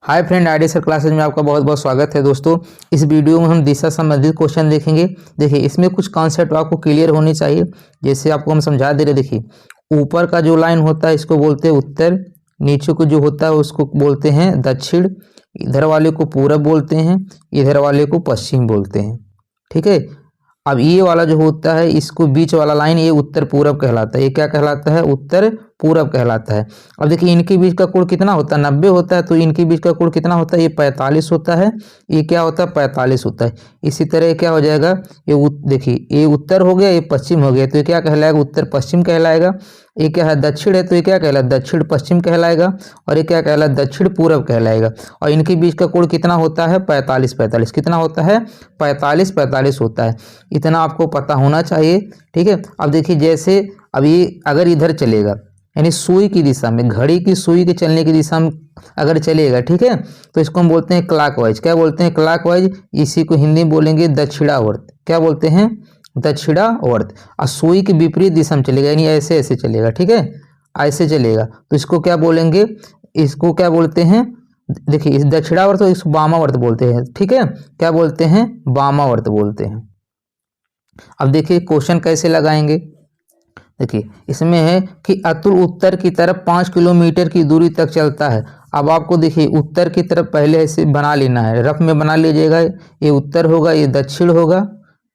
Hi friend, ID sir classes में आपका बहुत बहुत स्वागत है। दोस्तों, इस वीडियो में हम दिशा संबंधित क्वेश्चन देखेंगे। देखिए, इसमें कुछ कॉन्सेप्ट आपको क्लियर होनी चाहिए। जैसे आपको हम समझा दे रहे, देखिए ऊपर का जो लाइन होता है इसको बोलते हैं उत्तर, नीचे को जो होता है उसको बोलते हैं दक्षिण, इधर वाले को पूरब बोलते हैं, इधर वाले को पश्चिम बोलते हैं। ठीक है। अब ये वाला जो होता है इसको बीच वाला लाइन ये उत्तर पूरब कहलाता है। ये क्या कहलाता है? उत्तर पूरब कहलाता है। अब देखिए इनके बीच का कोण कितना होता है? 90 होता है। तो इनके बीच का कोण कितना होता है? ये 45 होता है। ये क्या होता है? 45 होता है। इसी तरह क्या हो जाएगा? देखिए ये उत्तर हो गया, ये पश्चिम हो गया, तो ये क्या कहलाएगा? उत्तर पश्चिम कहलाएगा। ये क्या है? दक्षिण है, तो ये क्या कहलाएगा? दक्षिण पश्चिम कहलाएगा। और ये क्या कहलाएगा? दक्षिण पूरब कहलाएगा। और इनके बीच का कोण कितना होता है? 45 45। कितना होता है? 45 45 होता है। इतना आपको पता होना चाहिए। ठीक है। अब देखिए जैसे अब ये अगर इधर चलेगा, यानी सुई की दिशा में, घड़ी की सुई के चलने की दिशा में अगर चलेगा, ठीक है, तो इसको हम बोलते हैं क्लॉकवाइज। क्या बोलते हैं? क्लॉकवाइज। इसी को हिंदी में बोलेंगे दक्षिणावर्त। क्या बोलते हैं? दक्षिणावर्त। और सुई की विपरीत दिशा में चलेगा, यानी ऐसे ऐसे चलेगा। ठीक है, ऐसे चलेगा, तो इसको क्या बोलेंगे? इसको क्या बोलते हैं? देखिए इस दक्षिणावर्त, इसको वामावर्त बोलते हैं। ठीक है, क्या बोलते हैं? वामावर्त बोलते हैं। अब देखिए क्वेश्चन कैसे लगाएंगे। देखिए इसमें है कि अतुल उत्तर की तरफ 5 किलोमीटर की दूरी तक चलता है। अब आपको देखिए उत्तर की तरफ पहले ऐसे बना लेना है, रफ में बना लीजिएगा। ये उत्तर होगा, ये दक्षिण होगा,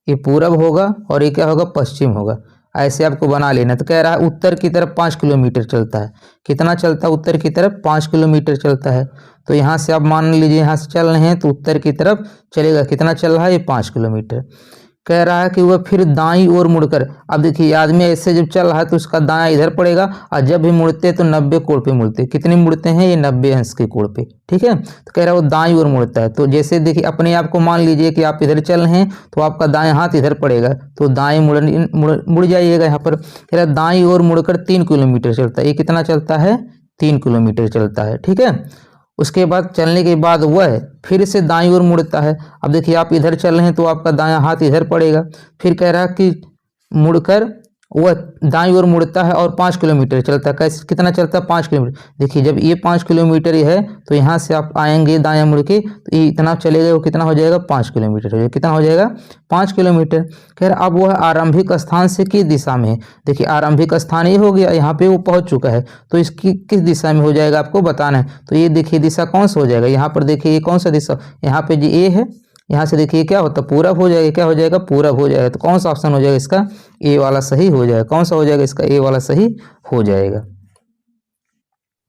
ये पूरब होगा, और ये क्या होगा? पश्चिम होगा। ऐसे आपको बना लेना। तो कह रहा है उत्तर की तरफ 5 किलोमीटर चलता है। कितना चलता है? उत्तर की तरफ 5 किलोमीटर चलता है। तो यहाँ से आप मान लीजिए यहाँ से चल रहे हैं तो उत्तर की तरफ चलेगा। कितना चल रहा है? ये 5 किलोमीटर। कह रहा है कि वह फिर दाईं ओर मुड़कर, अब देखिए आदमी ऐसे जब चल रहा है तो उसका दायां इधर पड़ेगा, और जब भी मुड़ते तो 90 कोण पे मुड़ते। कितने मुड़ते हैं? ये 90 अंश के कोण पे। ठीक है, तो कह रहा है वो दाईं ओर मुड़ता है। तो जैसे देखिए अपने आप को मान लीजिए कि आप इधर चल रहे हैं तो आपका दायां हाथ इधर पड़ेगा, तो दाएं मुड़ जाइएगा। यहाँ पर कह रहा है दाईं ओर मुड़कर 3 किलोमीटर चलता है। ये कितना चलता है? 3 किलोमीटर चलता है। ठीक है, उसके बाद चलने के बाद वह फिर से दाईं ओर मुड़ता है। अब देखिए आप इधर चल रहे हैं तो आपका दायां हाथ इधर पड़ेगा। फिर कह रहा है कि मुड़कर वह दाईं ओर मुड़ता है और 5 किलोमीटर चलता है। कैसे? कितना चलता है? 5 किलोमीटर। देखिए जब ये 5 किलोमीटर है तो यहाँ से आप आएंगे दायां मुड़ के, तो ये इतना चलेगा, वो कितना हो जाएगा? 5 किलोमीटर हो जाएगा। कितना हो जाएगा? 5 किलोमीटर। खैर अब वह आरंभिक स्थान से किस दिशा में है? देखिए आरंभिक स्थान ये हो गया, यहाँ पे वो पहुंच चुका है, तो इसकी किस दिशा में हो जाएगा आपको बताना है। तो ये देखिए दिशा कौन सा हो जाएगा? यहाँ पर देखिए ये कौन सा दिशा? यहाँ पे जी ए है, यहाँ से देखिए क्या होता है? पूरब हो जाएगा। क्या हो जाएगा? पूरब हो जाएगा। तो कौन सा ऑप्शन हो जाएगा इसका? ए वाला सही हो जाएगा। कौन सा हो जाएगा इसका? ए वाला सही हो जाएगा।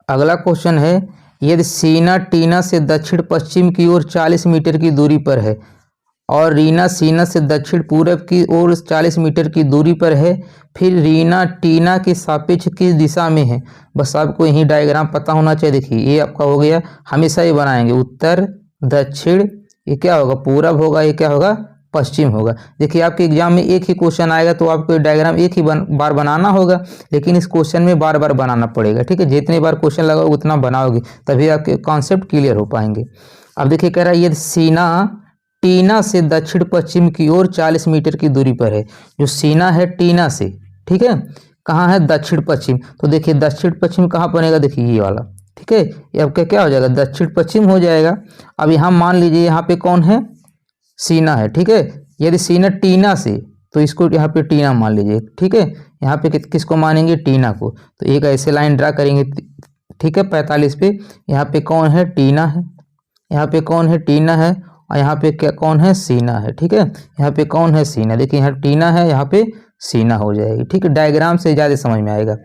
अगला क्वेश्चन है, यदि सीना टीना से दक्षिण पश्चिम की ओर 40 मीटर की दूरी पर है और रीना सीना से दक्षिण पूरब की ओर 40 मीटर की दूरी पर है, फिर रीना टीना के सापेक्ष किस दिशा में है? बस आपको यही डायग्राम पता होना चाहिए। देखिए ये आपका हो गया, हमेशा ये बनाएंगे उत्तर दक्षिण, ये क्या होगा? पूरब होगा, ये क्या होगा? पश्चिम होगा। देखिए आपके एग्जाम में एक ही क्वेश्चन आएगा तो आपको डायग्राम एक ही बार बनाना होगा, लेकिन इस क्वेश्चन में बार बार बनाना पड़ेगा। ठीक है, जितने बार क्वेश्चन लगाओगे उतना बनाओगे, तभी आपके कॉन्सेप्ट क्लियर हो पाएंगे। अब देखिए कह रहा है यदि सीना टीना से दक्षिण पश्चिम की ओर 40 मीटर की दूरी पर है। जो सीना है टीना से, ठीक है, कहाँ है? दक्षिण पश्चिम। तो देखिए दक्षिण पश्चिम कहाँ बनेगा? देखिए ये वाला। ठीक है, ये आपका क्या हो जाएगा? दक्षिण पश्चिम हो जाएगा। अब यहाँ मान लीजिए यहाँ पे कौन है? सीना है। ठीक है, यदि सीना टीना से, तो इसको यहाँ पे टीना मान लीजिए। ठीक है, यहाँ पे किसको मानेंगे? टीना को। तो एक ऐसे लाइन ड्रा करेंगे। ठीक है, 45 पे यहाँ पे कौन है? टीना है। यहाँ पे कौन है? टीना है। और यहाँ पे क्या कौन है? सीना है। ठीक है, यहाँ पे कौन है? सीना। देखिए यहाँ टीना है, यहाँ पे सीना हो जाएगी। ठीक है, डायग्राम से ज़्यादा समझ में आएगा।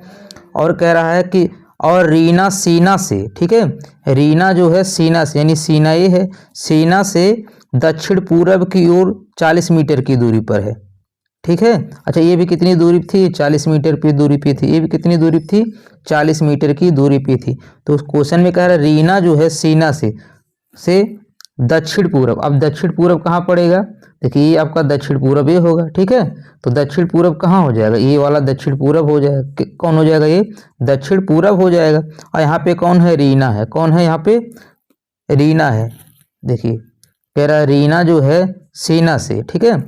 और कह रहा है कि और रीना सीना से, ठीक है, रीना जो है सीना से, यानी सीना ये है, सीना से दक्षिण पूरब की ओर 40 मीटर की दूरी पर है। ठीक है, अच्छा ये भी कितनी दूरी थी? 40 मीटर की दूरी पे थी। ये भी कितनी दूरी थी? 40 मीटर की दूरी पे थी। तो उस क्वेश्चन में कह रहा है रीना जो है सीना से दक्षिण पूरब। अब दक्षिण पूरब कहाँ पड़ेगा? देखिए ये आपका दक्षिण पूरब ये होगा। ठीक है, तो दक्षिण पूरब कहाँ हो जाएगा? ये वाला दक्षिण पूरब हो जाएगा। कौन हो जाएगा? ये दक्षिण पूरब हो जाएगा। और यहाँ पे कौन है? रीना है। कौन है यहाँ पे? रीना है। देखिए कह रहा है रीना जो है सीना से, ठीक है,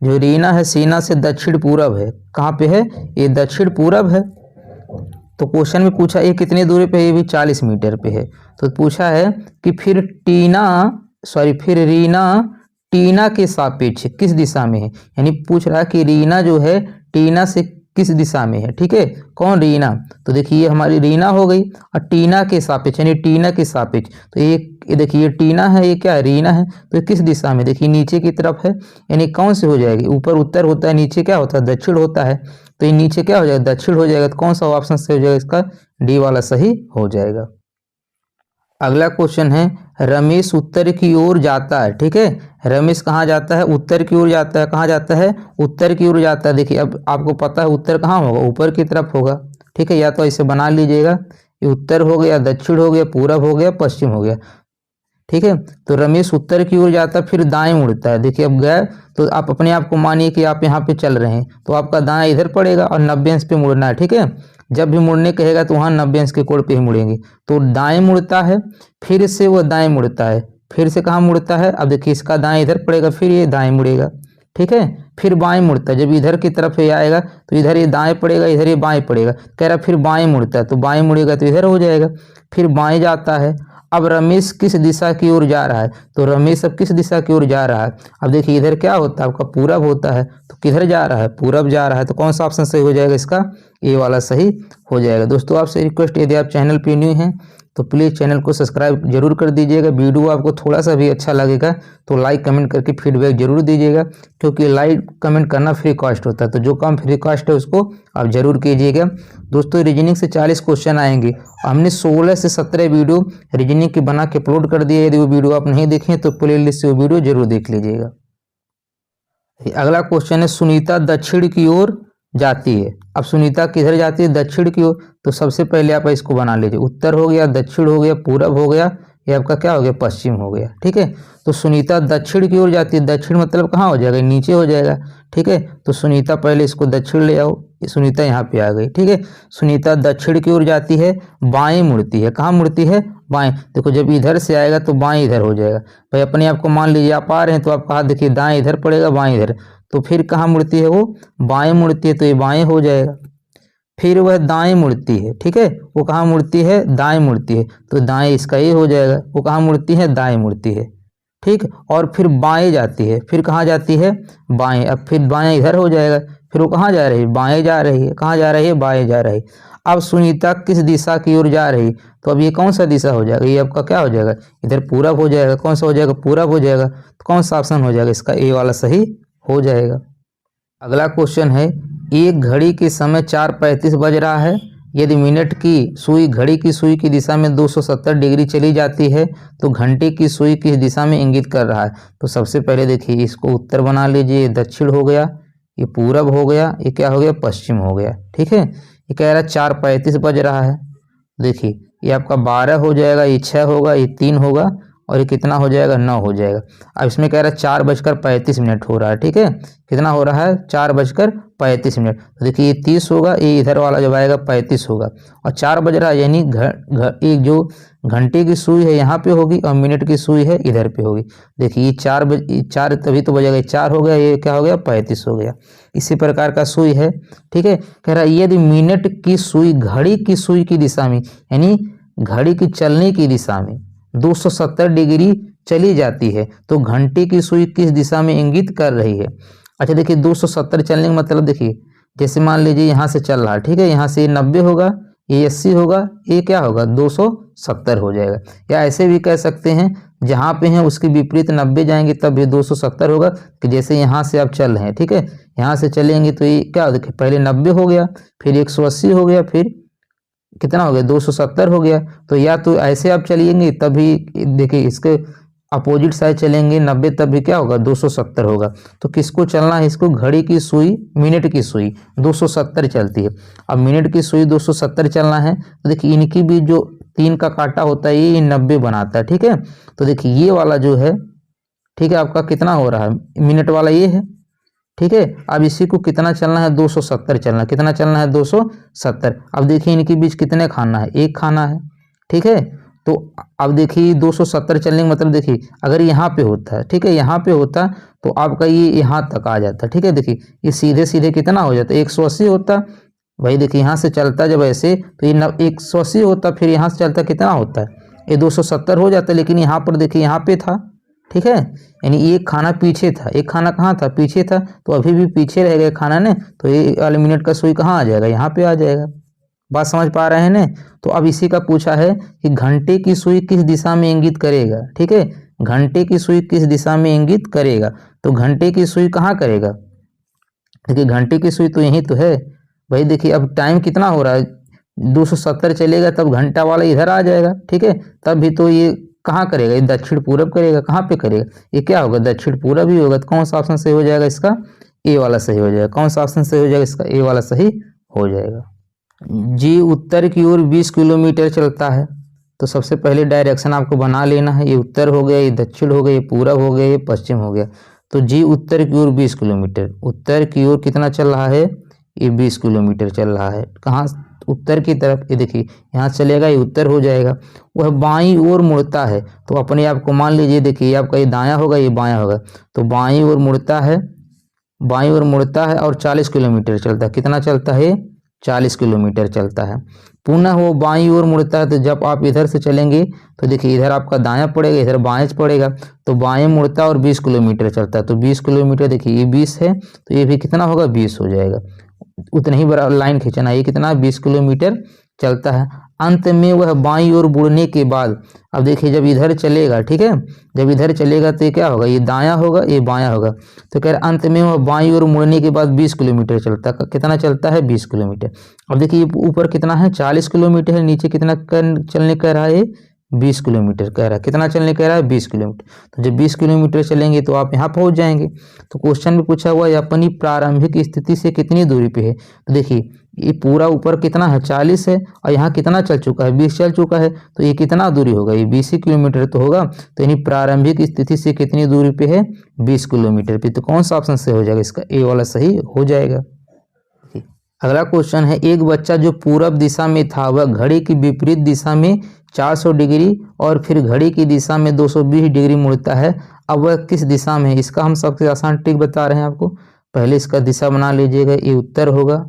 जो रीना है सीना से दक्षिण पूरब है। कहाँ पे है? ये दक्षिण पूरब है। तो क्वेश्चन में पूछा ये कितनी दूरी पे है, ये भी 40 मीटर पे है। तो पूछा है कि फिर रीना टीना के सापेक्ष किस दिशा में है, यानी पूछ रहा है कि रीना जो है टीना से किस दिशा में है। ठीक है, कौन रीना, तो देखिए ये हमारी रीना हो गई, और टीना के सापेक्ष यानी टीना के सापेक्ष, तो ये देखिए ये टीना है, ये क्या है, रीना है, तो ये किस दिशा में, देखिए नीचे की तरफ है, यानी कौन से हो जाएगी, ऊपर उत्तर होता है, नीचे क्या होता है, दक्षिण होता है, तो ये नीचे क्या हो जाएगा, दक्षिण हो जाएगा। तो कौन सा ऑप्शन सही हो जाएगा, इसका डी वाला सही हो जाएगा। अगला क्वेश्चन है रमेश उत्तर की ओर जाता है। ठीक है, रमेश कहाँ जाता है, उत्तर की ओर जाता है, कहाँ जाता है, उत्तर की ओर जाता है। देखिए अब आपको पता है उत्तर कहाँ होगा, ऊपर की तरफ होगा। ठीक है, या तो इसे बना लीजिएगा, ये उत्तर हो गया, दक्षिण हो गया, पूरब हो गया, पश्चिम हो गया। ठीक है, तो रमेश उत्तर की ओर जाता है, फिर दाएं मुड़ता है। देखिए अब गया तो आप अपने आप को मानिए कि आप यहाँ पे चल रहे हैं, तो आपका दाएं इधर पड़ेगा और 90 अंश पे मुड़ना है। ठीक है, जब भी मुड़ने कहेगा तो वहाँ 90 अंश के कोण पे ही मुड़ेंगे। तो दाएं मुड़ता है, फिर से वो दाएं मुड़ता है, फिर से कहाँ मुड़ता है, अब देखिए इसका दाएं इधर पड़ेगा, फिर ये दाएं मुड़ेगा। ठीक है, फिर बाएं मुड़ता है, जब इधर की तरफ ये आएगा तो इधर ये दाएं पड़ेगा, इधर ये बाएं पड़ेगा। कह रहा फिर बाएं मुड़ता है, तो बाएं मुड़ेगा तो इधर हो जाएगा, फिर बाएं जाता है। अब रमेश किस दिशा की ओर जा रहा है, तो रमेश अब किस दिशा की ओर जा रहा है, अब देखिए इधर क्या होता है, आपका पूरब होता है, तो किधर जा रहा है, पूरब जा रहा है। तो कौन सा ऑप्शन सही हो जाएगा, इसका ए वाला सही हो जाएगा। दोस्तों आपसे रिक्वेस्ट, यदि आप चैनल पे न्यू हैं तो प्लीज़ चैनल को सब्सक्राइब जरूर कर दीजिएगा। वीडियो आपको थोड़ा सा भी अच्छा लगेगा तो लाइक कमेंट करके फीडबैक जरूर दीजिएगा, क्योंकि लाइक कमेंट करना फ्री कॉस्ट होता है, तो जो काम फ्री कॉस्ट है उसको आप जरूर कीजिएगा। दोस्तों रीजनिंग से 40 क्वेश्चन आएंगे, हमने 16 से 17 वीडियो रीजनिंग की बना के अपलोड कर दिए। यदि वो वीडियो आप नहीं देखें तो प्ले लिस्ट से वो वीडियो जरूर देख लीजिएगा। अगला क्वेश्चन है सुनीता दक्षिण की ओर जाती है। अब सुनीता किधर जाती है, दक्षिण की ओर। तो सबसे पहले आप इसको बना लीजिए, उत्तर हो गया, दक्षिण हो गया, पूरब हो गया, ये आपका क्या हो गया, पश्चिम हो गया। ठीक है, तो सुनीता दक्षिण की ओर जाती है, दक्षिण मतलब कहाँ हो जाएगा, नीचे हो जाएगा। ठीक है, तो सुनीता पहले इसको दक्षिण ले आओ, सुनीता यहाँ पे आ गई। ठीक है, सुनीता दक्षिण की ओर जाती है, बाएं मुड़ती है, कहाँ मुड़ती है, बाएं। देखो जब इधर से आएगा तो बाएं इधर हो जाएगा। भाई अपने आप को मान लीजिए आप आ रहे हैं तो आपका हाथ देखिए दाएं इधर पड़ेगा, बाएं इधर, तो फिर कहाँ मुड़ती है, वो बाएं मुड़ती है, तो ये बाएं हो जाएगा। फिर वह दाएं मुड़ती है, ठीक है, वो कहाँ मुड़ती है, दाएं मुड़ती है, तो दाएं इसका ये हो जाएगा। वो कहाँ मुड़ती है, दाएं मुड़ती है। ठीक, और फिर बाएं जाती है, फिर कहाँ जाती है, बाएं। अब फिर बाएं इधर हो जाएगा, फिर वो कहाँ जा रही है, बाएं जा रही है, कहाँ जा रही है, बाएं जा रही है। अब सुनीता किस दिशा की ओर जा रही, तो अब ये कौन सा दिशा हो जाएगा, ये आपका क्या हो जाएगा, इधर पूरब हो जाएगा। कौन सा हो जाएगा, पूरब हो जाएगा। तो कौन सा ऑप्शन हो जाएगा, इसका ए वाला सही हो जाएगा। अगला क्वेश्चन है एक घड़ी के समय 4:35 बज रहा है, यदि मिनट की सुई घड़ी की सुई की दिशा में 270 डिग्री चली जाती है तो घंटे की सुई किस दिशा में इंगित कर रहा है। तो सबसे पहले देखिए इसको उत्तर बना लीजिए, ये दक्षिण हो गया, ये पूरब हो गया, ये क्या हो गया, पश्चिम हो गया। ठीक है, ये कह रहा है 4:35 बज रहा है। देखिए ये आपका 12 हो जाएगा, ये 6 होगा, ये 3 होगा, और ये कितना हो जाएगा, 9 हो जाएगा। अब इसमें कह रहा है 4:35 हो रहा है। ठीक है, कितना हो रहा है, 4:35। तो देखिए ये 30 होगा, ये इधर वाला जब आएगा 35 होगा, और 4 बज रहा है, यानी एक जो घंटे की सुई है यहाँ पे होगी और मिनट की सुई है इधर पे होगी। देखिए ये 4 तभी तो बजेगा, 4 हो गया, ये क्या हो गया, 35 हो गया। इसी प्रकार का सुई है। ठीक है, कह रहा है यदि मिनट की सुई घड़ी की सुई की दिशा में, यानी घड़ी की चलने की दिशा में 270 डिग्री चली जाती है तो घंटे की सुई किस दिशा में इंगित कर रही है। अच्छा देखिए 270 चलने का मतलब देखिए, जैसे मान लीजिए यहाँ से चल रहा है, ठीक है, यहाँ से 90 होगा, ये 80 होगा, ये क्या होगा, 270 हो जाएगा। या ऐसे भी कह सकते हैं जहाँ पे हैं उसके विपरीत 90 जाएंगे तब ये 270 होगा, कि जैसे यहाँ से आप चल रहे हैं, ठीक है, यहाँ से चलेंगे तो ये क्या देखिए, पहले 90 हो गया, फिर 180 हो गया, फिर कितना हो गया, 270 हो गया। तो या तो ऐसे आप चलिएंगे तभी देखिए इसके अपोजिट साइड चलेंगे 90 तब भी क्या होगा, 270 होगा। तो किसको चलना है, इसको घड़ी की सुई मिनट की सुई 270 चलती है। अब मिनट की सुई 270 चलना है तो देखिए इनकी भी जो 3 का काटा होता है ये 90 बनाता है। ठीक है, तो देखिए ये वाला जो है, ठीक है, आपका कितना हो रहा है, मिनट वाला ये है। ठीक है, अब इसी को कितना चलना है, 270 चलना है, कितना चलना है, 270। अब देखिए इनके बीच कितने खाना है, एक खाना है। ठीक है, तो अब देखिए 270 चलने का मतलब देखिए अगर यहाँ पे होता है, ठीक है, यहाँ पे होता तो आपका ये यहाँ तक आ जाता। ठीक है, देखिए ये सीधे सीधे कितना हो जाता, 180 होता, भाई देखिए यहाँ से चलता जब ऐसे तो ये 180 होता, फिर यहाँ से चलता कितना होता है, ये 270 हो जाता है। लेकिन यहाँ पर देखिए यहाँ पे था, ठीक है, यानी एक खाना पीछे था, एक खाना कहाँ था, पीछे था, तो अभी भी पीछे रह गया खाना ने, तो ये वाले मिनट का सुई कहाँ आ जाएगा, यहाँ पे आ जाएगा। बात समझ पा रहे हैं ना। तो अब इसी का पूछा है कि घंटे की सुई किस दिशा में इंगित करेगा, ठीक है, घंटे की सुई किस दिशा में इंगित करेगा। तो घंटे की सुई कहाँ करेगा, देखिए घंटे की सुई तो यही तो है भाई। देखिए अब टाइम कितना हो रहा है, 270 चलेगा तब घंटा वाला इधर आ जाएगा, ठीक है, तब भी तो ये कहाँ करेगा, ये दक्षिण पूरब करेगा। कहाँ पे करेगा, ये क्या होगा, दक्षिण पूरब ही होगा। तो कौन सा ऑप्शन सही हो जाएगा इसका, ए वाला सही हो जाएगा। कौन सा ऑप्शन सही हो जाएगा इसका, ए वाला सही हो जाएगा। जी उत्तर की ओर 20 किलोमीटर चलता है। तो सबसे पहले डायरेक्शन आपको बना लेना है, ये उत्तर हो गया, ये दक्षिण हो गया, ये पूरब हो गया, ये पश्चिम हो गया। तो जी उत्तर की ओर 20 किलोमीटर, उत्तर की ओर कितना चल रहा है, ये 20 किलोमीटर चल रहा है। कहाँ, उत्तर की तरफ। ये देखिए यहाँ चलेगा, ये उत्तर हो जाएगा। वह बाईं ओर मुड़ता है, तो अपने आप को मान लीजिए, देखिए आपका ये दायां होगा, ये बायां होगा, तो बाईं ओर मुड़ता है, बाईं ओर मुड़ता है और 40 किलोमीटर चलता है। कितना चलता है, 40 किलोमीटर चलता है। पुनः वो बाईं ओर मुड़ता है, तो जब आप इधर से चलेंगे तो देखिए इधर आपका दायां पड़ेगा, इधर बाएं पड़ेगा, तो बाएं मुड़ता है और 20 किलोमीटर चलता है। तो 20 किलोमीटर, देखिए ये 20 है, तो ये भी कितना होगा, 20 हो जाएगा। उतना ही बड़ा लाइन खींचना, ये कितना 20 किलोमीटर चलता है। अंत में वह बाईं ओर मुड़ने के बाद, अब देखिए जब इधर चलेगा, ठीक है, जब इधर चलेगा तो ये क्या होगा, ये दायां होगा, ये बायां होगा। तो कह रहे अंत में वह बाईं ओर मुड़ने के बाद 20 किलोमीटर चलता है। कितना चलता है, 20 किलोमीटर। अब देखिए ऊपर कितना है, 40 किलोमीटर है, नीचे कितना चलने कह रहा है, 20 किलोमीटर कह रहा है। कितना चलने कह रहा है, 20 किलोमीटर। तो जब 20 किलोमीटर चलेंगे तो आप यहाँ पहुँच जाएंगे। तो क्वेश्चन में पूछा हुआ है अपनी प्रारंभिक स्थिति से कितनी दूरी पे है। तो देखिए ये पूरा ऊपर कितना है, 40 है, और यहाँ कितना चल चुका है, 20 चल चुका है, तो ये कितना दूरी होगा, ये 20 किलोमीटर तो होगा। तो यानी प्रारंभिक स्थिति से कितनी दूरी पे है, 20 किलोमीटर पे। तो कौन सा ऑप्शन सही हो जाएगा इसका, ए वाला सही हो जाएगा। अगला क्वेश्चन है, एक बच्चा जो पूरब दिशा में था वह घड़ी की विपरीत दिशा में 400 डिग्री और फिर घड़ी की दिशा में 220 डिग्री मुड़ता है। अब वह किस दिशा में है, इसका हम सबसे आसान ट्रिक बता रहे हैं आपको। पहले इसका दिशा बना लीजिएगा, ये उत्तर होगा,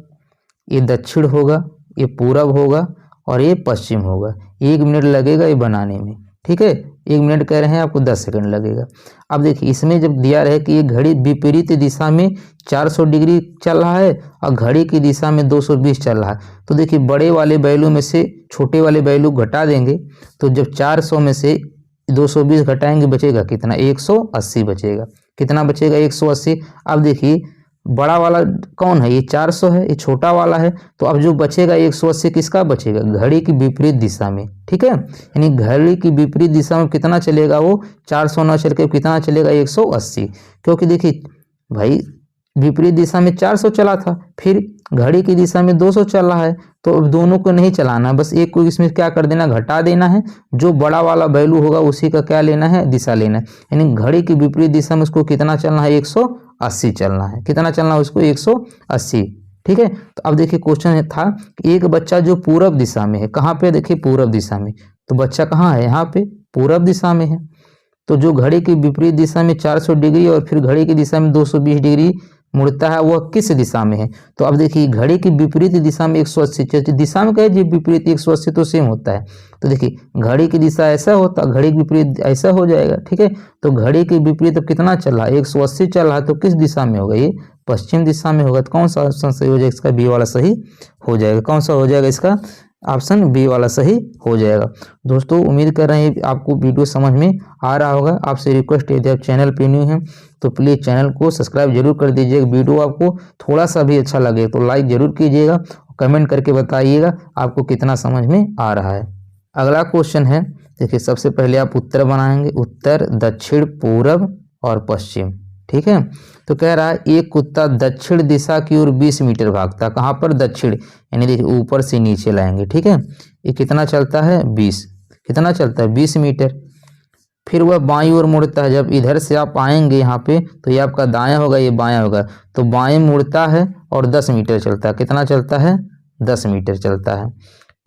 ये दक्षिण होगा, ये पूरब होगा और ये पश्चिम होगा। 1 मिनट लगेगा ये बनाने में, ठीक है, 1 मिनट कह रहे हैं आपको, 10 सेकंड लगेगा। अब देखिए इसमें जब दिया रहे कि ये घड़ी विपरीत दिशा में 400 डिग्री चल रहा है और घड़ी की दिशा में 220 चल रहा है, तो देखिए बड़े वाले वैल्यू में से छोटे वाले वैल्यू घटा देंगे। तो जब 400 में से 220 घटाएंगे बचेगा कितना, 180 बचेगा। कितना बचेगा, 180। अब देखिए बड़ा वाला कौन है, ये 400 है, ये छोटा वाला है, तो अब जो बचेगा 180 किसका बचेगा, घड़ी की विपरीत दिशा में, ठीक है। यानी घड़ी की विपरीत दिशा में कितना चलेगा, वो 400 न चल के कितना चलेगा, 180। क्योंकि देखिए भाई विपरीत दिशा में 400 चला था, फिर घड़ी की दिशा में 200 चल रहा है, तो अब दोनों को नहीं चलाना, बस एक को इसमें क्या कर देना, घटा देना है। जो बड़ा वाला वैल्यू होगा उसी का क्या लेना है, दिशा लेना है। यानी घड़ी की विपरीत दिशा में उसको कितना चलना है, 180 चलना है। कितना चलना है उसको, 180, ठीक है। तो अब देखिए क्वेश्चन था कि एक बच्चा जो पूरब दिशा में है, कहाँ पे, देखिए पूरब दिशा में, तो बच्चा कहाँ है, यहाँ पे पूरब दिशा में है। तो जो घड़ी की विपरीत दिशा में 400 डिग्री और फिर घड़ी की दिशा में 220 डिग्री मुड़ता है, वह किस दिशा में है। तो अब देखिए घड़ी की विपरीत दिशा में 180, दिशा में कहे जी विपरीत 180 तो सेम होता है। तो देखिए घड़ी की दिशा ऐसा होता, घड़ी की विपरीत ऐसा हो जाएगा, ठीक है। तो घड़ी के विपरीत अब कितना चल रहा है, 180 चल रहा है, तो किस दिशा में होगा, ये पश्चिम दिशा में होगा। तो कौन सा ऑप्शन सही हो जाएगा इसका, बी वाला सही हो जाएगा। कौन सा हो जाएगा इसका, ऑप्शन बी वाला सही हो जाएगा। दोस्तों उम्मीद कर रहे हैं आपको वीडियो समझ में आ रहा होगा। आपसे रिक्वेस्ट है यदि आप चैनल पे न्यू हैं तो प्लीज़ चैनल को सब्सक्राइब जरूर कर दीजिएगा। वीडियो आपको थोड़ा सा भी अच्छा लगे तो लाइक जरूर कीजिएगा, कमेंट करके बताइएगा आपको कितना समझ में आ रहा है। अगला क्वेश्चन है, देखिए सबसे पहले आप उत्तर बनाएंगे, उत्तर, दक्षिण, पूरब और पश्चिम, ठीक है। तो कह रहा है एक कुत्ता दक्षिण दिशा की ओर 20 मीटर भागता, कहाँ पर, दक्षिण, यानी देखिए ऊपर से नीचे लाएंगे, ठीक है। ये कितना चलता है, 20, कितना चलता है, 20 मीटर। फिर वह बाईं ओर मुड़ता है, जब इधर से आप आएंगे यहाँ पे तो ये आपका दायां होगा, ये बायां होगा, तो बाएं मुड़ता है और 10 मीटर चलता है। कितना चलता है, 10 मीटर चलता है।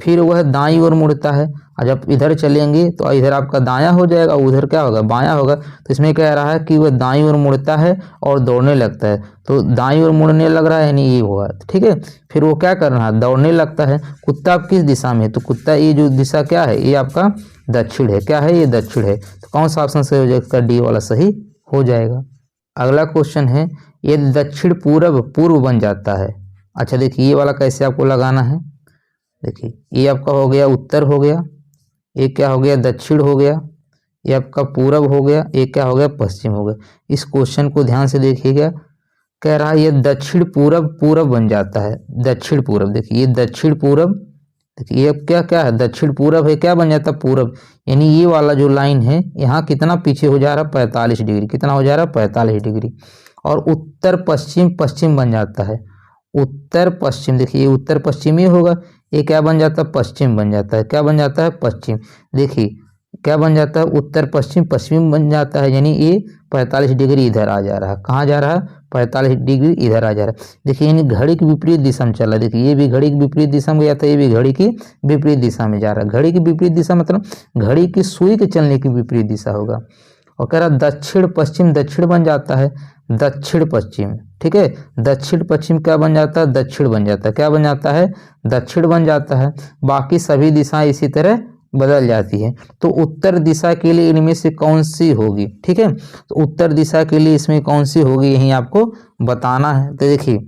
फिर वह दाईं ओर मुड़ता है, और जब इधर चलेंगे तो इधर आपका दायां हो जाएगा, उधर क्या होगा बायां होगा। तो इसमें कह रहा है कि वह दाईं ओर मुड़ता है और दौड़ने लगता है, तो दाईं ओर मुड़ने लग रहा है यानी ये होगा, ठीक है। फिर वो क्या कर रहा है, दौड़ने लगता है। कुत्ता अब किस दिशा में है, तो कुत्ता ये जो दिशा क्या है, ये आपका दक्षिण है। क्या है, ये दक्षिण है। तो कौन सा ऑप्शन सही हो जाएगा, इसका डी वाला सही हो जाएगा। अगला क्वेश्चन है, ये दक्षिण पूर्व पूर्व बन जाता है। अच्छा देखिए ये वाला कैसे आपको लगाना है, देखिए ये आपका हो गया उत्तर हो गया, ये क्या हो गया दक्षिण हो गया, ये आपका पूरब हो गया, ये क्या हो गया पश्चिम हो गया। इस क्वेश्चन को ध्यान से देखिएगा, कह रहा है ये दक्षिण पूरब पूरब बन जाता है, दक्षिण पूरब। देखिए ये दक्षिण पूरब, देखिए ये क्या क्या है दक्षिण पूरब है, क्या बन जाता है पूरब, यानी ये वाला जो लाइन है यहाँ कितना पीछे हो जा रहा है 45 डिग्री, कितना हो जा रहा है 45 डिग्री। और उत्तर पश्चिम पश्चिम बन जाता है, उत्तर पश्चिम। देखिए ये उत्तर पश्चिम ही होगा, ये क्या बन जाता है पश्चिम बन जाता है, क्या बन जाता है पश्चिम। देखिए क्या बन जाता है उत्तर पश्चिम पश्चिम बन जाता है, यानी ये 45 डिग्री इधर आ जा रहा है। कहाँ जा रहा है 45 डिग्री इधर आ जा रहा है। देखिए यानी घड़ी की विपरीत दिशा में चल रहा है। देखिए ये भी घड़ी की विपरीत दिशा में गया था, ये भी घड़ी की विपरीत दिशा में जा रहा है। घड़ी की विपरीत दिशा मतलब घड़ी की सुई के चलने की विपरीत दिशा होगा। और कह रहा दक्षिण पश्चिम, दक्षिण बन जाता है दक्षिण पश्चिम, ठीक है। दक्षिण पश्चिम क्या बन जाता है दक्षिण बन जाता है, क्या बन जाता है दक्षिण बन जाता है। बाकी सभी दिशाएं इसी तरह बदल जाती है। तो उत्तर दिशा के लिए इनमें से कौन सी होगी, ठीक है। तो उत्तर दिशा के लिए इसमें कौन सी होगी यही आपको बताना है। तो देखिए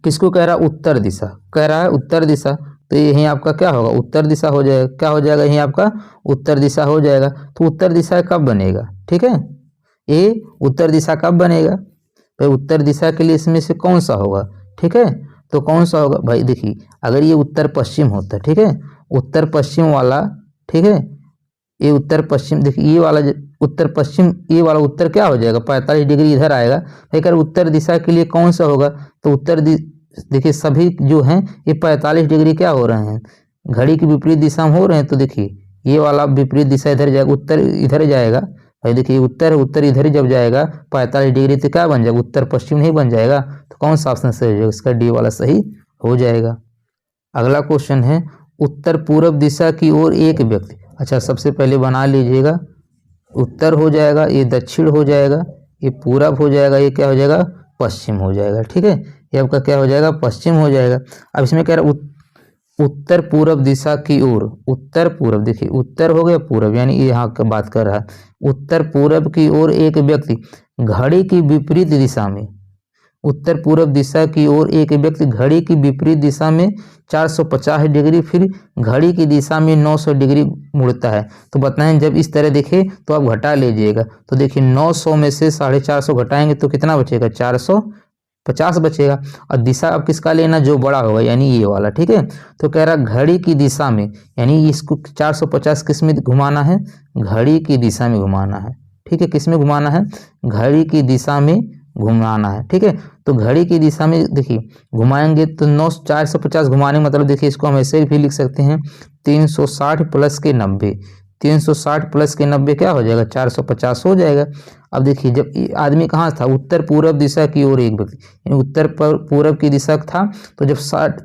किसको कह रहा है उत्तर दिशा, कह रहा है उत्तर दिशा, तो यही आपका क्या होगा उत्तर दिशा हो जाएगा। क्या हो जाएगा यही आपका उत्तर दिशा हो जाएगा। तो उत्तर दिशा कब बनेगा, ठीक है, ये उत्तर दिशा कब बनेगा, तो उत्तर दिशा के लिए इसमें से कौन सा होगा, ठीक है। तो कौन सा होगा भाई, देखिए अगर ये उत्तर पश्चिम होता है, ठीक है, उत्तर पश्चिम वाला, ठीक है, ये उत्तर पश्चिम, देखिए ये वाला उत्तर पश्चिम, ये वाला उत्तर क्या हो जाएगा 45 डिग्री इधर आएगा। अगर उत्तर दिशा के लिए कौन सा होगा, तो उत्तर देखिए सभी जो हैं ये 45 डिग्री क्या हो रहे हैं, घड़ी की विपरीत दिशा में हो रहे हैं। तो देखिए ये वाला विपरीत दिशा इधर जाएगा, उत्तर इधर जाएगा भाई। देखिए उत्तर उत्तर इधर जब जाएगा 45 डिग्री तो क्या बन जाएगा उत्तर पश्चिम नहीं बन जाएगा। तो कौन सा ऑप्शन सही हो जाएगा, इसका डी वाला सही हो जाएगा। अगला क्वेश्चन है, उत्तर पूर्व दिशा की ओर एक व्यक्ति। अच्छा सबसे पहले बना लीजिएगा, उत्तर हो जाएगा, ये दक्षिण हो जाएगा, ये पूरब हो जाएगा, ये क्या हो जाएगा पश्चिम हो जाएगा, ठीक है। ये आपका क्या हो जाएगा पश्चिम हो जाएगा। अब इसमें कह रहा उत्तर पूरब दिशा की ओर, उत्तर पूरब, देखिए उत्तर हो गया पूरब यानी ये यहाँ का बात कर रहा है। उत्तर पूरब की ओर एक व्यक्ति घड़ी की विपरीत दिशा में, उत्तर पूरब दिशा की ओर एक व्यक्ति घड़ी की विपरीत दिशा में 450 डिग्री फिर घड़ी की दिशा में 900 डिग्री मुड़ता है। तो बताएं जब इस तरह देखे तो आप घटा लीजिएगा। तो देखिए 900 में से 450 घटाएंगे तो कितना बचेगा 450 बचेगा। और दिशा अब किसका लेना जो बड़ा होगा यानी ये वाला, ठीक है। तो कह रहा घड़ी की दिशा में, यानी इसको 450 किस में घुमाना है, घड़ी की दिशा में घुमाना है, ठीक है। किस में घुमाना है, घड़ी की दिशा में घुमाना है, ठीक है। तो घड़ी की दिशा में देखिए घुमाएंगे तो 450 घुमाने मतलब देखिए इसको हम ऐसे भी लिख सकते हैं 360 प्लस के 90, 360 प्लस के 90 क्या हो जाएगा 450 हो जाएगा। अब देखिए जब आदमी कहाँ था, उत्तर पूरब दिशा की ओर एक व्यक्ति, यानी उत्तर पूरब की दिशा था। तो जब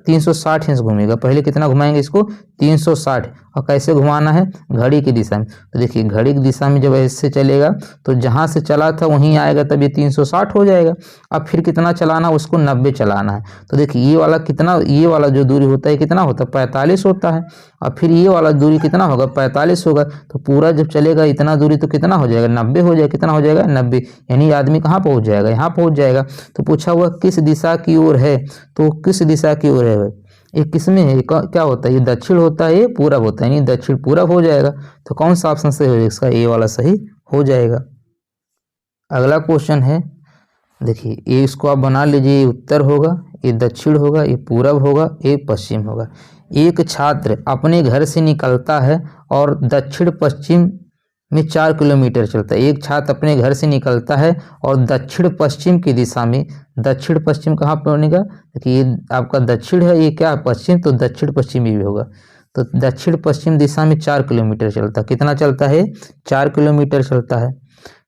360 इंच घूमेगा, पहले कितना घुमाएंगे इसको 360, और कैसे घुमाना है घड़ी की दिशा में। तो देखिए घड़ी की दिशा में जब ऐसे चलेगा तो जहाँ से चला था वहीं आएगा, तब ये 360 हो जाएगा। अब फिर कितना चलाना, उसको 90 चलाना है। तो देखिए ये वाला कितना, ये वाला जो दूरी होता है कितना होता है 45 होता है, और फिर ये वाला दूरी कितना होगा 45 होगा। तो पूरा जब चलेगा इतना दूरी तो कितना हो जाएगा 90 हो जाएगा, कितना हो जाएगा 90, यानी आदमी कहाँ पहुँच जाएगा, यहाँ पहुँच जाएगा। तो पूछा हुआ किस दिशा की ओर है, तो किस दिशा की ओर है भाई, ये किस में है, क्या होता है, ये दक्षिण होता है, ये पूरब होता है, यानी दक्षिण पूरब हो जाएगा। तो कौन सा ऑप्शन सही हो जाएगा, इसका ए वाला सही हो जाएगा। अगला क्वेश्चन है, देखिए ये इसको आप बना लीजिए, ये उत्तर होगा, ये दक्षिण होगा, ये पूरब होगा, ये पश्चिम होगा। एक छात्र अपने घर से निकलता है और दक्षिण पश्चिम में 4 किलोमीटर चलता है। एक छात्र अपने घर से निकलता है और दक्षिण पश्चिम की दिशा में, दक्षिण पश्चिम कहाँ पर बनेगा, देखिए ये आपका दक्षिण है, ये क्या पश्चिम, तो दक्षिण पश्चिमी भी होगा। तो दक्षिण पश्चिम दिशा में 4 किलोमीटर चलता है, कितना चलता है 4 किलोमीटर चलता है।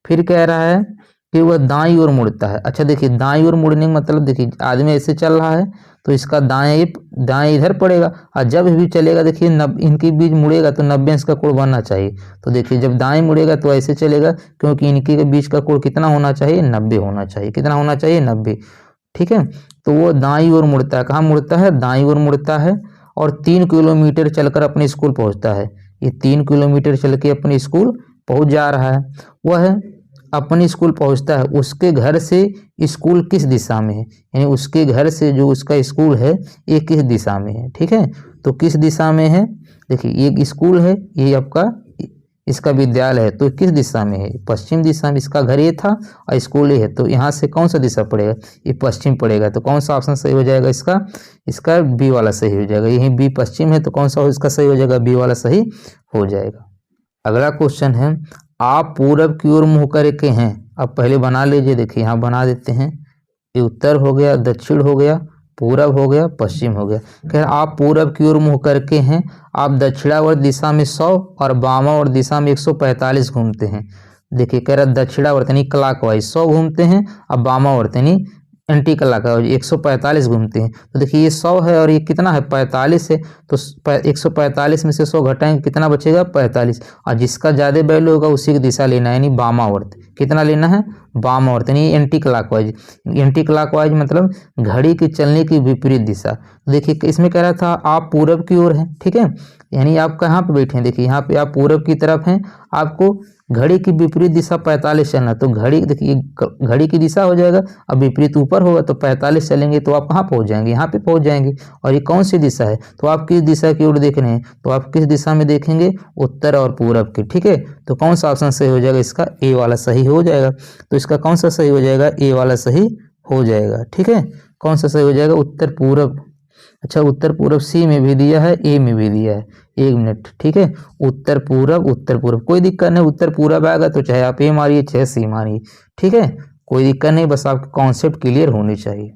फिर कह रहा है फिर वह दाईं ओर मुड़ता है। अच्छा देखिए दाईं ओर मुड़ने का मतलब देखिए आदमी ऐसे चल रहा है तो इसका दाएं इधर पड़ेगा, और जब भी चलेगा देखिए इनके बीच मुड़ेगा तो 90 अंश का कोण बनना चाहिए। तो देखिए जब दाएं मुड़ेगा तो ऐसे चलेगा, क्योंकि इनके के बीच का कोण कितना होना चाहिए, 90 होना चाहिए। कितना होना चाहिए, 90। ठीक है, तो वो दाईं ओर मुड़ता है। कहाँ मुड़ता है, दाईं ओर मुड़ता है, और 3 किलोमीटर चलकर अपने स्कूल पहुंचता है। ये 3 किलोमीटर चल के अपने स्कूल पहुंच जा रहा है। वह अपने स्कूल पहुंचता है, उसके घर से स्कूल किस दिशा में है, यानी उसके घर से जो उसका स्कूल है ये किस दिशा में है। ठीक है, तो किस दिशा में है, देखिए ये स्कूल है, ये आपका इसका विद्यालय है, तो किस दिशा में है, पश्चिम दिशा में। इसका घर ये था और स्कूल ये है, तो यहाँ से कौन सा दिशा पड़ेगा, ये पश्चिम पड़ेगा। तो कौन सा ऑप्शन सही हो जाएगा इसका बी वाला सही हो जाएगा। यही बी पश्चिम है, तो कौन सा इसका सही हो जाएगा, बी वाला सही हो जाएगा। अगला क्वेश्चन है, आप पूरब की ओर मुँह करके हैं। अब पहले बना लीजिए, देखिए यहाँ बना देते हैं। ये उत्तर हो गया, दक्षिण हो गया, पूरब हो गया, पश्चिम हो गया। कह आप पूरब की ओर मुँह करके हैं, आप दक्षिणावर्त दिशा में 100 और वामावर्त दिशा में 145 घूमते हैं। देखिए कह रहा दक्षिणावर्त यानी क्लॉकवाइज 100 घूमते हैं, अब वामावर्त यानी एंटी क्लॉकवाइज 145 घूमते हैं। तो देखिए ये 100 है और ये कितना है, 45 है, तो 145 में से 100 घटाएंगे कितना बचेगा, 45। और जिसका ज़्यादा वैल्यू होगा उसी की दिशा लेना है, यानी वामावर्त। कितना लेना है, वामावर्त यानी एंटी क्लॉकवाइज। एंटी क्लॉकवाइज मतलब घड़ी के चलने की विपरीत दिशा। देखिए इसमें कह रहा था आप पूरब की ओर हैं, ठीक है, यानी आप कहाँ पे बैठे हैं, देखिए यहाँ पे आप पूरब की तरफ हैं, आपको घड़ी की विपरीत दिशा 45 चलना। तो घड़ी देखिए घड़ी की दिशा हो जाएगा, अब विपरीत ऊपर होगा तो 45 चलेंगे तो आप कहाँ पहुँच जाएंगे, यहाँ पे पहुँच जाएंगे। और ये कौन सी दिशा है, तो आप किस दिशा की ओर देख रहे हैं, तो आप किस दिशा में देखेंगे, उत्तर और पूरब की। ठीक है, तो कौन सा ऑप्शन सही हो जाएगा, इसका ए वाला सही हो जाएगा। तो इसका कौन सा सही हो जाएगा, ए वाला सही हो जाएगा। ठीक है, कौन सा सही हो जाएगा, उत्तर पूरब। अच्छा उत्तर पूरब सी में भी दिया है, ए में भी दिया है, 1 मिनट। ठीक है, उत्तर पूरब कोई दिक्कत नहीं, उत्तर पूरब आएगा तो चाहे आप ए मारिए चाहे सी मारिए। ठीक है, कोई दिक्कत नहीं, बस आपका कॉन्सेप्ट क्लियर होनी चाहिए।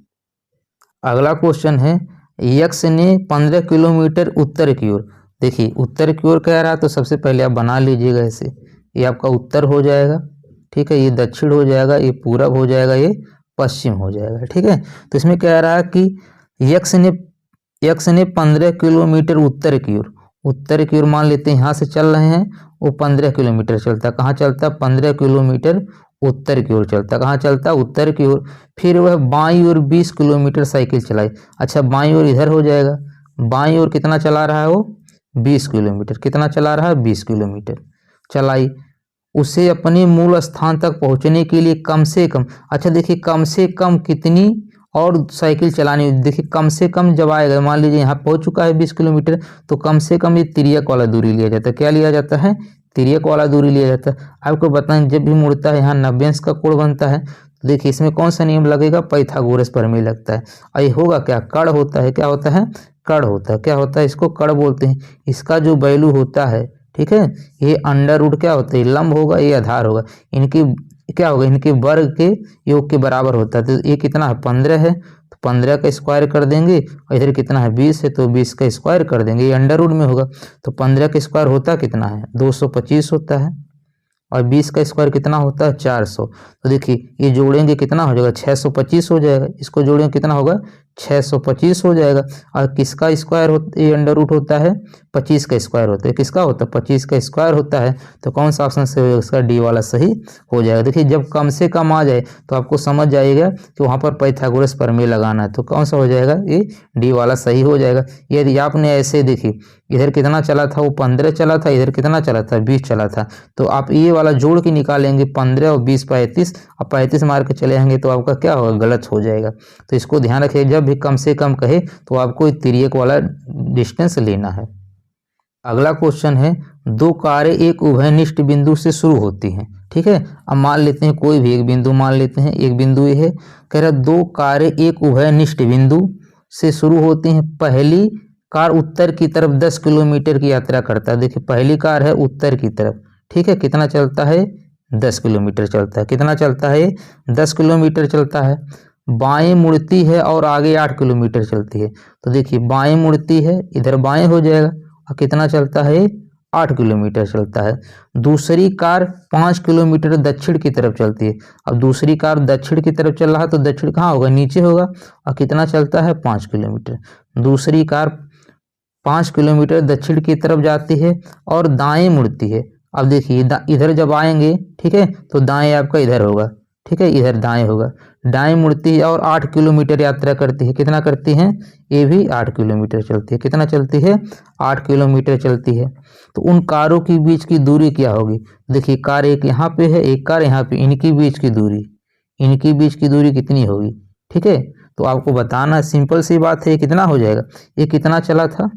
अगला क्वेश्चन है, यक्ष ने 15 किलोमीटर उत्तर की ओर। देखिए उत्तर की ओर कह रहा है तो सबसे पहले आप बना लीजिएगा ऐसे, ये आपका उत्तर हो जाएगा। ठीक है, ये दक्षिण हो जाएगा, ये पूरब हो जाएगा, ये पश्चिम हो जाएगा। ठीक है, तो इसमें कह रहा है कि यक्ष ने 15 किलोमीटर उत्तर की ओर मान लेते हैं, यहाँ से चल रहे हैं, वो 15 किलोमीटर चलता है। कहाँ चलता है, 15 किलोमीटर उत्तर की ओर चलता है। कहाँ चलता है, उत्तर की ओर। फिर वह बाईं ओर 20 किलोमीटर साइकिल चलाई। अच्छा बाईं ओर इधर हो जाएगा, बाईं ओर कितना चला रहा है वो, 20 किलोमीटर। कितना चला रहा है, 20 किलोमीटर चलाई। उसे अपने मूल स्थान तक पहुंचने के लिए कम से कम, अच्छा देखिए कम से कम कितनी और साइकिल चलानी। देखिए कम से कम जब आएगा, मान लीजिए यहाँ पहुंच चुका है 20 किलोमीटर, तो कम से कम ये तिर्यक वाला दूरी लिया जाता है। क्या लिया जाता है, तिर्यक वाला दूरी लिया जाता है। आपको बताएं जब भी मुड़ता है यहाँ 90 अंश का कोण बनता है। तो देखिए इसमें कौन सा नियम लगेगा, पाइथागोरस प्रमेय लगता है। और ये होगा क्या, कड़ होता है। क्या होता है, कड़ होता है। क्या होता है, इसको कड़ बोलते हैं। इसका जो वैल्यू होता है, ठीक है, ये अंडर रूट क्या होता है, लंब होगा, ये आधार होगा, इनकी क्या होगा, इनके वर्ग के योग के बराबर होता है। तो ये कितना है, 15 है, तो 15 का स्क्वायर कर देंगे, और इधर कितना है 20 है, तो 20 का स्क्वायर कर देंगे, ये अंडर रूट में होगा। तो 15 का स्क्वायर होता कितना है, 225 होता है, और 20 का स्क्वायर कितना होता है, 400। तो देखिए ये जोड़ेंगे कितना हो जाएगा, 625 हो जाएगा। इसको जोड़ेंगे कितना होगा, 625 हो जाएगा। और किसका स्क्वायर ये अंडर रूट होता है, 25 का स्क्वायर होता है। किसका होता है, 25 का स्क्वायर होता है। तो कौन सा ऑप्शन से उसका डी वाला सही हो जाएगा। देखिए जब कम से कम आ जाए तो आपको समझ जाएगा कि वहाँ पर पाइथागोरस प्रमेय लगाना है। तो कौन सा हो जाएगा, ये डी वाला सही हो जाएगा। यदि आपने ऐसे देखिए इधर कितना चला था, वो 15 चला था, इधर कितना चला था, 20 चला था। तो आप ये वाला जोड़ के निकालेंगे, 15 और 20 35, और 35 मार के चले आएंगे तो आपका क्या होगा, गलत हो जाएगा। तो इसको ध्यान रखिए, जब भी कम से कम कहे तो आपको तिर्यक वाला डिस्टेंस लेना है। अगला क्वेश्चन है, दो कारें एक उभयनिष्ठ बिंदु से शुरू होती हैं। ठीक है, अब मान लेते हैं कोई भी एक बिंदु मान लेते हैं, एक बिंदु ये है। कह रहा दो कारें एक उभयनिष्ठ बिंदु से शुरू होती हैं। पहली कार उत्तर की तरफ 10 किलोमीटर की यात्रा करता है। देखिए पहली कार है उत्तर की तरफ, ठीक है, कितना चलता है, 10 किलोमीटर चलता है। कितना चलता है, 10 किलोमीटर चलता है। बाएं मुड़ती है और आगे 8 किलोमीटर चलती है। तो देखिए बाएं मुड़ती है, इधर बाएं हो जाएगा, और कितना चलता है, 8 किलोमीटर चलता है। दूसरी कार 5 किलोमीटर दक्षिण की तरफ चलती है। अब दूसरी कार दक्षिण की तरफ चल रहा है तो दक्षिण कहाँ होगा, नीचे होगा, और कितना चलता है 5 किलोमीटर। दूसरी कार 5 किलोमीटर दक्षिण की तरफ जाती है और दाएं मुड़ती है। अब देखिए इधर जब आएंगे, ठीक है, तो दाएं आपका इधर होगा, ठीक है, इधर दाएं होगा, दाएं मुड़ती है और 8 किलोमीटर यात्रा करती है। कितना करती है, ये भी 8 किलोमीटर चलती है। कितना चलती है, 8 किलोमीटर चलती है। तो उन कारों के बीच की दूरी क्या होगी, देखिए कार एक यहाँ पे है, एक कार यहाँ पे, इनकी बीच की दूरी, इनकी बीच की दूरी कितनी होगी, ठीक है। तो आपको बताना, सिंपल सी बात है, ये कितना हो जाएगा, ये कितना चला था,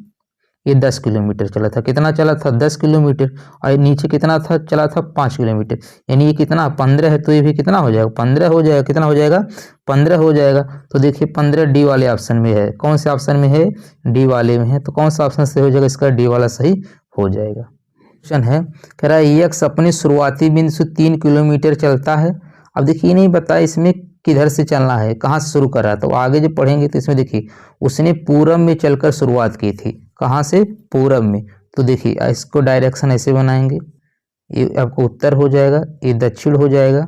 ये 10 किलोमीटर चला था। कितना चला था, 10 किलोमीटर, और नीचे कितना था, चला था 5 किलोमीटर, यानी ये कितना 15 है, तो ये भी कितना हो जाएगा, 15 हो जाएगा। कितना हो जाएगा, 15 हो जाएगा। तो देखिए 15 डी वाले ऑप्शन में है। कौन से ऑप्शन में है, डी वाले में है। तो कौन सा ऑप्शन से हो जाएगा, इसका डी वाला सही हो जाएगा। क्वेश्चन है, कह रहा है एक्स अपनी शुरुआती बिंदु से 3 किलोमीटर चलता है। अब देखिए नहीं बताया इसमें किधर से चलना है, कहाँ से शुरू कर रहा है। तो आगे जब पढ़ेंगे तो इसमें देखिए उसने पूरब में चलकर शुरुआत की थी। कहाँ से, पूरब में। तो देखिए इसको डायरेक्शन ऐसे बनाएंगे, ये आपको उत्तर हो जाएगा, ये दक्षिण हो जाएगा,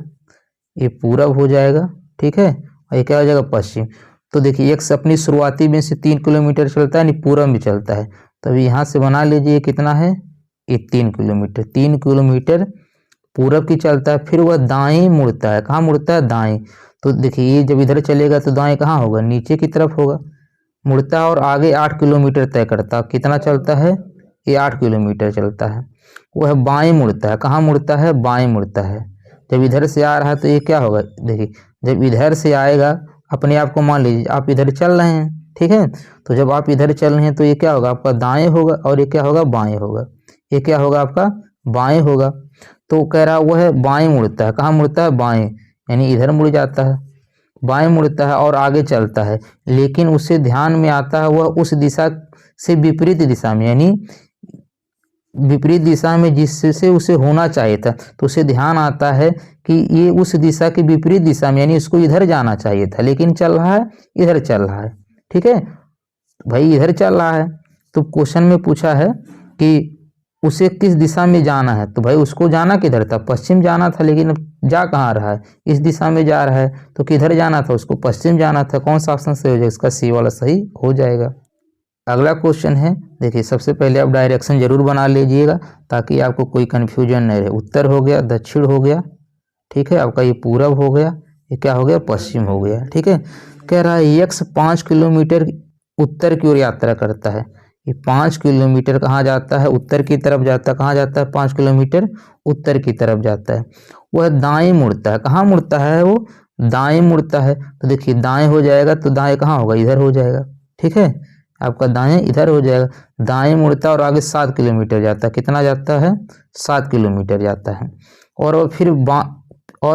ये पूरब हो जाएगा, ठीक है, और ये क्या हो जाएगा, पश्चिम। तो देखिए एक्स अपनी शुरुआती में से 3 किलोमीटर चलता है, यानी पूरब में चलता है। तो अभी यहाँ से बना लीजिए कितना है, ये 3 किलोमीटर, 3 किलोमीटर पूरब की चलता है। फिर वह दाएं मुड़ता है, कहाँ मुड़ता है, दाएं। तो देखिए ये जब इधर चलेगा तो दाएं कहाँ होगा, नीचे की तरफ होगा, मुड़ता है और आगे 8 किलोमीटर तय करता है। कितना चलता है, ये 8 किलोमीटर चलता है। वह बाएं मुड़ता है, कहाँ मुड़ता है, बाएं मुड़ता है। जब इधर से आ रहा है तो ये क्या होगा, देखिए जब इधर से आएगा, अपने आप को मान लीजिए आप इधर चल रहे हैं, ठीक है, तो जब आप इधर चल रहे हैं तो ये क्या होगा, आपका दाएं होगा, और ये क्या होगा, बाएं होगा। ये क्या होगा, आपका बाएं होगा। तो कह रहा वह बाएं मुड़ता है, कहाँ मुड़ता है, बाएं, यानी इधर मुड़ जाता है, बाएं मुड़ता है और आगे चलता है। लेकिन उसे ध्यान में आता है वह उस दिशा से विपरीत दिशा में, यानी विपरीत दिशा में जिससे उसे होना चाहिए था। तो उसे ध्यान आता है कि ये उस दिशा की विपरीत दिशा में, यानी उसको इधर जाना चाहिए था, लेकिन चल रहा है इधर चल रहा है, ठीक है भाई, इधर चल रहा है। तो क्वेश्चन में पूछा है कि उसे किस दिशा में जाना है, तो भाई उसको जाना किधर था, पश्चिम जाना था, लेकिन अब जा कहाँ रहा है, इस दिशा में जा रहा है। तो किधर जाना था, उसको पश्चिम जाना था। कौन सा ऑप्शन से हो जाएगा, इसका सी वाला सही हो जाएगा। अगला क्वेश्चन है, देखिए सबसे पहले आप डायरेक्शन जरूर बना लीजिएगा ताकि आपको कोई कन्फ्यूजन नहीं रहे। उत्तर हो गया, दक्षिण हो गया, ठीक है, आपका ये पूरब हो गया, ये क्या हो गया, पश्चिम हो गया, ठीक है। कह रहा है एक्स 5 किलोमीटर उत्तर की ओर यात्रा करता है। ये 5 किलोमीटर कहाँ जाता है, उत्तर की तरफ जाता है। कहाँ जाता है, 5 किलोमीटर उत्तर की तरफ जाता है। वह दाएं मुड़ता है, कहाँ मुड़ता है, वो दाएं मुड़ता है। तो देखिए दाएं हो जाएगा, तो दाएं कहाँ होगा, इधर हो जाएगा, ठीक है, आपका दाएं इधर हो जाएगा। दाएं मुड़ता है और आगे 7 किलोमीटर जाता है। कितना जाता है, 7 किलोमीटर जाता है। और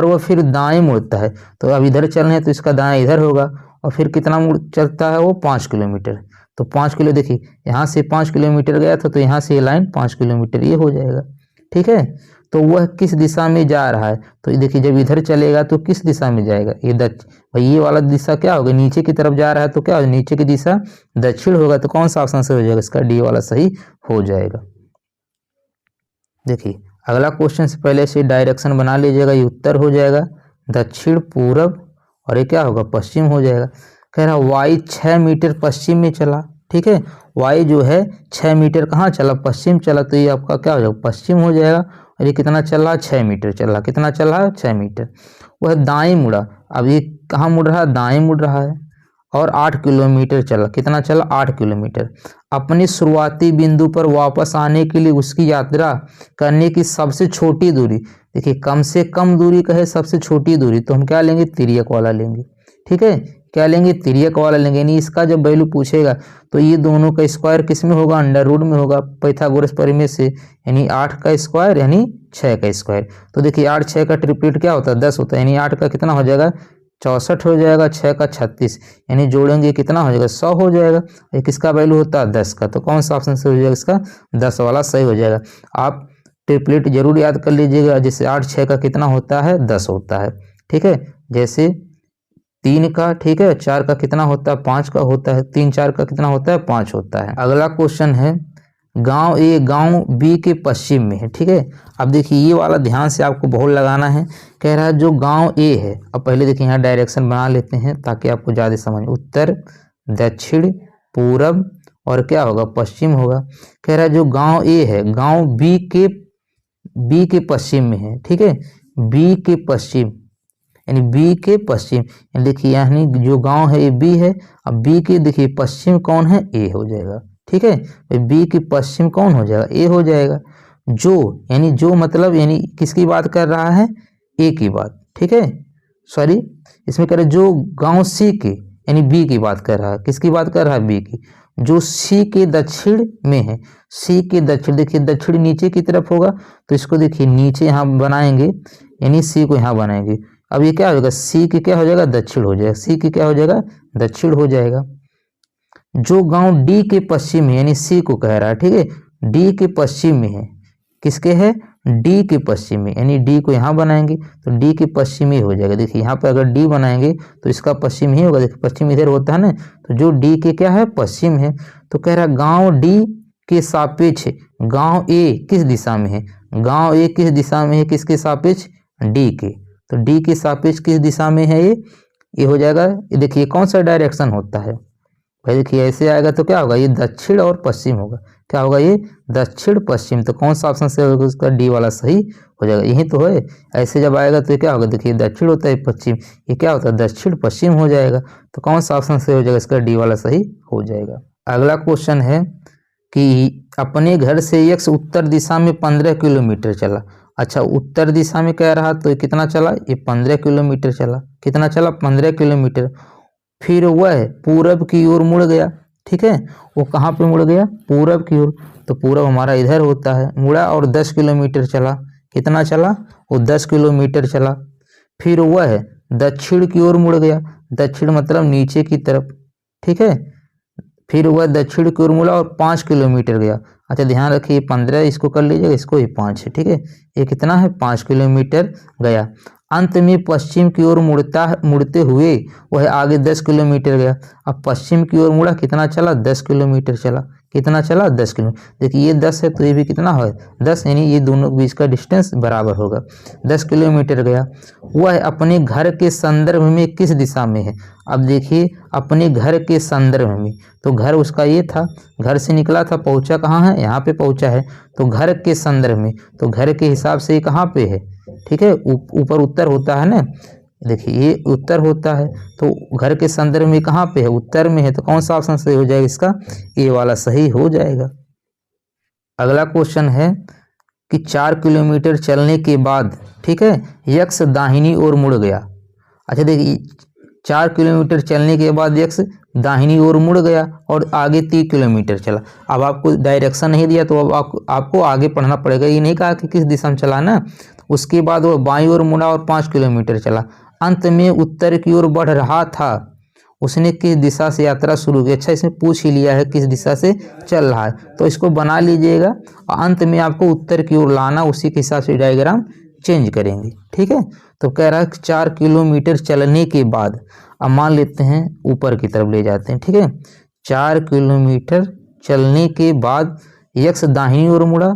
वो फिर दाएं मुड़ता है। तो अब इधर चल रहे हैं तो इसका दाएं इधर होगा, और फिर कितना मुड़ चलता है वो, 5 किलोमीटर। तो 5 किलो, देखिए यहाँ से 5 किलोमीटर गया था, तो यहाँ से ये लाइन 5 किलोमीटर ये हो जाएगा, ठीक है। तो वह किस दिशा में जा रहा है, तो देखिए जब इधर चलेगा तो किस दिशा में जाएगा, ये भाई ये वाला दिशा क्या होगा, नीचे की तरफ जा रहा है, तो क्या होगा, नीचे की दिशा दक्षिण होगा। तो कौन सा ऑप्शन से हो जाएगा, इसका डी वाला सही हो जाएगा। देखिए अगला क्वेश्चन से पहले से डायरेक्शन बना लीजिएगा। ये उत्तर हो जाएगा, दक्षिण, पूरब, और ये क्या होगा, पश्चिम हो जाएगा। कह रहा वाई 6 मीटर पश्चिम में चला, ठीक है, वाई जो है 6 मीटर कहाँ चला, पश्चिम चला। तो ये आपका क्या हो जाएगा, पश्चिम हो जाएगा। और ये कितना चल रहा है, 6 मीटर चल रहा। कितना चल रहा है, 6 मीटर। वह दाएं मुड़ा, अब ये कहाँ मुड़ रहा है, दाएं मुड़ रहा है, और 8 किलोमीटर चला। कितना चला, 8 किलोमीटर। अपनी शुरुआती बिंदु पर वापस आने के लिए उसकी यात्रा करने की सबसे छोटी दूरी, देखिए कम से कम दूरी कहे, सबसे छोटी दूरी, तो हम क्या लेंगे, तिर्यक वाला लेंगे, ठीक है, क्या लेंगे, तिर्यक वाला लेंगे। यानी इसका जब वैल्यू पूछेगा तो ये दोनों का स्क्वायर किस में होगा, अंडर रूट में होगा, पाइथागोरस प्रमेय से। यानी 8 का स्क्वायर यानी 6 का स्क्वायर। तो देखिए 8 6 का ट्रिपलेट क्या होता है, 10 होता है। यानी 8 का कितना हो जाएगा, 64 हो जाएगा, 6 का 36, यानी जोड़ेंगे कितना हो जाएगा, 100 हो जाएगा। ये किसका वैल्यू होता है, 10 का। तो कौन सा ऑप्शन से हो जाएगा, इसका 10 वाला सही हो जाएगा। आप ट्रिपलेट जरूर याद कर लीजिएगा, जैसे 8 6 का कितना होता है, 10 होता है, ठीक है। जैसे 3 का, ठीक है, 4 का कितना होता है, 5 का होता है, 3 4 का कितना होता है, 5 होता है। अगला क्वेश्चन है, गांव ए गांव बी के पश्चिम में है, ठीक है। अब देखिए ये वाला ध्यान से आपको बहुत लगाना है। कह रहा है जो गांव ए है, अब पहले देखिए यहाँ डायरेक्शन बना लेते हैं ताकि आपको ज़्यादा समझ, उत्तर, दक्षिण, पूरब और क्या होगा, पश्चिम होगा। कह रहा है जो गांव ए है, गांव बी के पश्चिम में है, ठीक है, बी के पश्चिम, यानी बी के पश्चिम, यानी देखिए यानी जो गांव है ये बी है, अब बी के देखिए पश्चिम कौन है, ए हो जाएगा, ठीक है। बी के पश्चिम कौन हो जाएगा, ए हो जाएगा। जो यानी जो मतलब यानी किसकी बात कर रहा है, ए की बात, ठीक है। सॉरी, इसमें कह रहे जो गांव सी के यानी बी की बात कर रहा है, किसकी बात कर रहा है, बी की, जो सी के दक्षिण में है, सी के दक्षिण, देखिए दक्षिण नीचे की तरफ होगा तो इसको देखिए नीचे यहाँ बनाएंगे, यानी सी को यहाँ बनाएंगे। अब ये क्या हो जाएगा, सी के क्या हो जाएगा, दक्षिण हो जाएगा, सी के क्या हो जाएगा, दक्षिण हो जाएगा। जो गांव डी के पश्चिम में, यानी सी को कह रहा है, ठीक है, डी के पश्चिम में है, किसके है, डी के पश्चिम में, यानी डी को यहाँ बनाएंगे तो डी के पश्चिम ही हो जाएगा। देखिए यहाँ पर अगर डी बनाएंगे तो इसका पश्चिम ही होगा, देखिए पश्चिम इधर होता है ना, तो जो डी के क्या है, पश्चिम है। तो कह रहा है गांव डी के सापेक्ष गांव ए किस दिशा में है, गांव ए किस दिशा में है, किसके सापेक्ष, डी के, तो डी के सापेक्ष किस दिशा में है, ये हो जाएगा। ये देखिए कौन सा डायरेक्शन होता है भाई, देखिए ऐसे आएगा तो क्या होगा, ये दक्षिण और पश्चिम होगा, क्या होगा, ये दक्षिण पश्चिम। तो कौन सा ऑप्शन से होगा, उसका डी वाला सही हो जाएगा, यही तो है। ऐसे जब आएगा तो ये क्या होगा, देखिए दक्षिण होता है पश्चिम, ये क्या होता है, दक्षिण पश्चिम हो जाएगा। तो कौन सा ऑप्शन से हो जाएगा, इसका डी वाला सही हो जाएगा। अगला क्वेश्चन है कि अपने घर से यक्ष उत्तर दिशा में 15 किलोमीटर चला। अच्छा, उत्तर दिशा में कह रहा तो ये कितना चला, ये 15 किलोमीटर चला, कितना चला, 15 किलोमीटर। फिर वह पूरब की ओर मुड़ गया, ठीक है, वो कहाँ पे मुड़ गया, पूरब की ओर, तो पूरब हमारा इधर होता है, मुड़ा और 10 किलोमीटर चला, कितना चला, वो 10 किलोमीटर चला। फिर वह दक्षिण की ओर मुड़ गया, दक्षिण मतलब नीचे की तरफ, ठीक है। फिर वह दक्षिण की ओर मुड़ा और 5 किलोमीटर गया। अच्छा ध्यान रखिए 15 इसको कर लीजिएगा, इसको ही 5 है, ठीक है, ये कितना है, 5 किलोमीटर गया। अंत में पश्चिम की ओर मुड़ते हुए वह आगे 10 किलोमीटर गया। अब पश्चिम की ओर मुड़ा, कितना चला, 10 किलोमीटर चला, कितना चला, 10 किलोमीटर। देखिए ये 10 है तो ये भी कितना है, 10, यानी ये दोनों के बीच का डिस्टेंस बराबर होगा, 10 किलोमीटर गया। वह अपने घर के संदर्भ में किस दिशा में है। अब देखिए अपने घर के संदर्भ में, तो घर उसका ये था, घर से निकला था, पहुंचा कहाँ है, यहाँ पे पहुंचा है, तो घर के संदर्भ में, तो घर के हिसाब से ये कहाँ पे है, ठीक है, ऊपर उत्तर होता है ना, देखिए ये उत्तर होता है, तो घर के संदर्भ में कहाँ पे है, उत्तर में है, तो कौन सा ऑप्शन सही हो जाएगा, इसका ए वाला सही हो जाएगा। अगला क्वेश्चन है कि 4 किलोमीटर चलने के बाद, ठीक है, यक्ष दाहिनी ओर मुड़ गया। अच्छा देखिए 4 किलोमीटर चलने के बाद यक्ष दाहिनी ओर मुड़ गया और आगे 3 किलोमीटर चला। अब आपको डायरेक्शन नहीं दिया तो अब आपको आगे पढ़ना पड़ेगा, ये नहीं कहा कि किस दिशा में चला ना। उसके बाद वो बाईं ओर मुड़ा और 5 किलोमीटर चला। अंत में उत्तर की ओर बढ़ रहा था, उसने किस दिशा से यात्रा शुरू की। अच्छा इसमें पूछ ही लिया है किस दिशा से चल रहा है, तो इसको बना लीजिएगा और अंत में आपको उत्तर की ओर लाना, उसी के हिसाब से डायग्राम चेंज करेंगे, ठीक है। तो कह रहा है 4 किलोमीटर चलने के बाद, अब मान लेते हैं ऊपर की तरफ ले जाते हैं, ठीक है। 4 किलोमीटर चलने के बाद यक्ष दाहिनी ओर मुड़ा,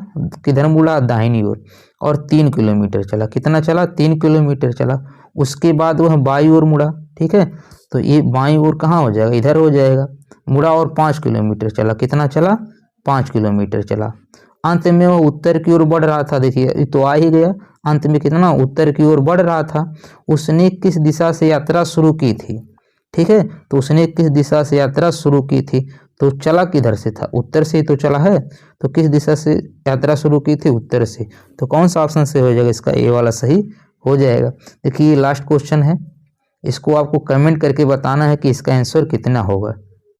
किधर मुड़ा, दाहिनी ओर, और 3 किलोमीटर चला, कितना चला, 3 किलोमीटर चला। उसके बाद वह बाईं ओर मुड़ा, ठीक है, तो ये बाईं ओर कहाँ हो जाएगा, इधर हो जाएगा, मुड़ा और 5 किलोमीटर चला, कितना चला, 5 किलोमीटर चला। अंत में वह उत्तर की ओर बढ़ रहा था, देखिए तो आ ही गया, अंत में कितना, उत्तर की ओर बढ़ रहा था। उसने किस दिशा से यात्रा शुरू की थी, ठीक है, तो उसने किस दिशा से यात्रा शुरू की थी, तो चला किधर से था, उत्तर से ही तो चला है, तो किस दिशा से यात्रा शुरू की थी, उत्तर से। तो कौन सा ऑप्शन से हो जाएगा, इसका ए वाला सही हो जाएगा। देखिए ये लास्ट क्वेश्चन है, इसको आपको कमेंट करके बताना है कि इसका आंसर कितना होगा।